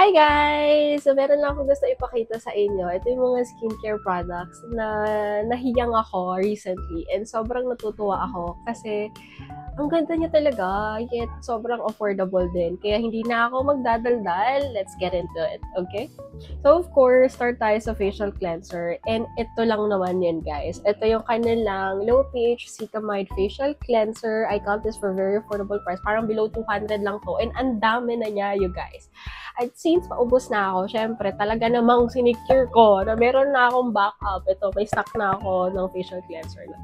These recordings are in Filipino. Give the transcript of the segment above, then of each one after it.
Hi guys! So, meron lang akong gusto ipakita sa inyo. Ito yung mga skincare products na nahiyang ako recently and sobrang natutuwa ako kasi ang ganda niya talaga, yet sobrang affordable din. Kaya hindi na ako magdadaldal. Let's get into it, okay? So, of course, start tayo sa facial cleanser. And ito lang naman yun, guys. Ito yung kanilang low pH Cicamide facial cleanser. I got this for very affordable price. Parang below 200 lang to. And ang dami na niya, you guys. At since paubos na ako, syempre, talaga namang sinicure ko na meron na akong backup. Ito, may stock na ako ng facial cleanser na.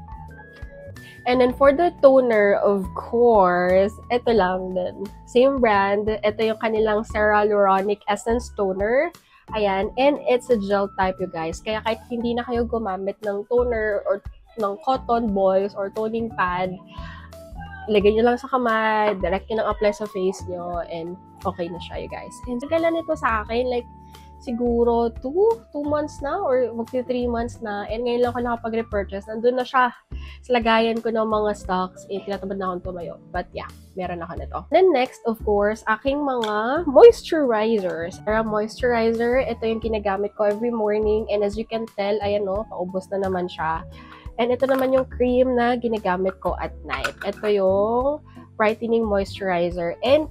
And then for the toner, of course, ito lang din. Same brand. Ito yung kanilang Hyaluronic Essence Toner. Ayan. And it's a gel type, you guys. Kaya kahit hindi na kayo gumamit ng toner or ng cotton balls or toning pad, ilagay nyo lang sa kamay, direct nyo lang apply sa face nyo, and okay na siya, you guys. And tagalan nito sa akin, like, siguro 2 months na or magti 3 months na, and ngayon lang ako nakapag-repurchase. Nandun na siya sa lagayan ko ng mga stocks, tinatamad na akong tumayo. But yeah, meron ako nito. Then next, of course, aking mga moisturizers. Para moisturizer, ito yung ginagamit ko every morning, and as you can tell, ayan o, paubos na naman siya. And ito naman yung cream na ginagamit ko at night. Ito yung brightening moisturizer. And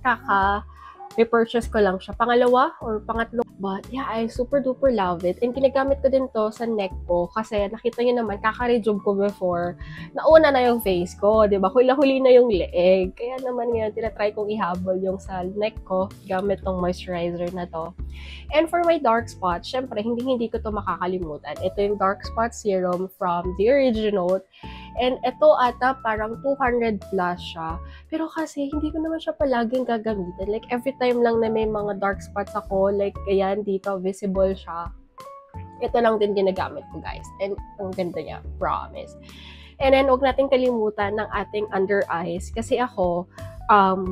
repurchase ko lang siya. Pangalawa or pangatlo. But yeah, I super duper love it. And ginagamit ko din to sa neck ko. Kasi nakita nyo naman, kaka-rejuve ko before. Nauna na yung face ko. Diba? Huli-huli na yung leeg. Kaya naman ngayon, tinatry kong ihabol yung sa neck ko gamit tong moisturizer na to. And for my dark spots, syempre, hindi ko to makakalimutan. Ito yung dark spot serum from The Originote. And ito ata parang 200 plus siya. Pero kasi hindi ko naman siya palaging gagamitin. Like every time lang na may mga dark spots ako, like ayan dito, visible siya. Ito lang din ginagamit ko, guys. And ang ganda niya, promise. And then, huwag natin kalimutan ng ating under eyes. Kasi ako,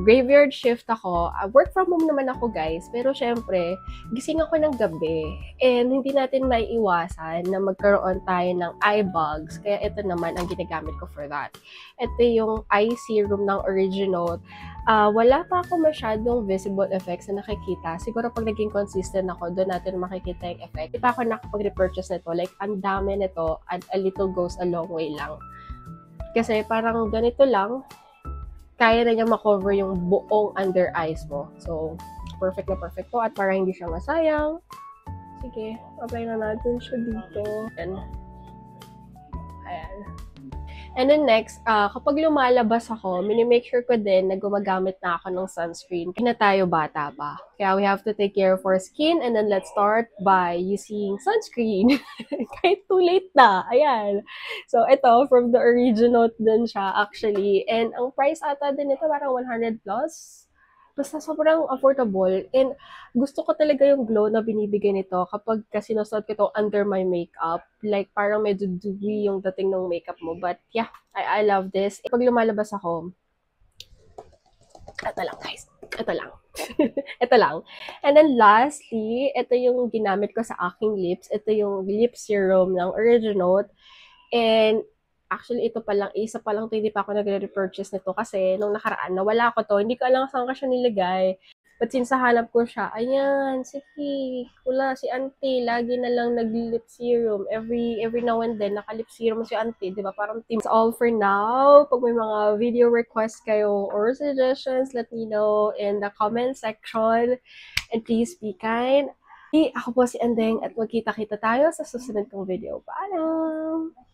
graveyard shift ako. Work from home naman ako, guys. Pero syempre, gising ako ng gabi. And hindi natin maiiwasan na magkaroon tayo ng eye bags. Kaya ito naman ang ginagamit ko for that. Ito yung eye serum ng Originote. Wala pa ako masyadong visible effects na nakikita. Siguro pag naging consistent ako, doon natin makikita yung effect. Di pa ako nakapag-repurchase nito. Like, ang dami nito, and a little goes a long way lang. Kasi parang ganito lang, kaya na niya makover yung buong under eyes mo. So, perfect na perfect to. At para hindi siya masayang, sige, apply na natin siya dito. And, ayan. And then next, kapag lumalabas ako, minimake sure ko din na gumagamit na ako ng sunscreen. Hindi na tayo bata pa. Kaya we have to take care of our skin. And then let's start by using sunscreen. Kahit too late na. Ayan. So, ito, from the Originote din siya, actually. And ang price ata din ito, parang 100 plus. Basta sobrang affordable. And gusto ko talaga yung glow na binibigay nito kapag kasi sinusuot ko ito under my makeup. Like, parang medyo dewy yung dating ng makeup mo. But yeah, I love this. Pag lumalabas ako, ito lang, guys. Ito lang. Ito lang. And then lastly, ito yung ginamit ko sa aking lips. Ito yung lip serum ng Originote. And actually, ito pa lang, isa pa lang ito, hindi pa ako nagre-repurchase nito kasi nung nakaraan, nawala ko to. Hindi ko alam saan ko siya nilagay. But since nahanap ko siya, ayan, sige, wala, si auntie, lagi na lang nag-lip serum. Every now and then, naka-lip serum si auntie, di ba? Parang team. That's all for now. Pag may mga video requests kayo or suggestions, let me know in the comment section. And please be kind. Ako po si Andeng at magkita-kita tayo sa susunod kong video. Paalam!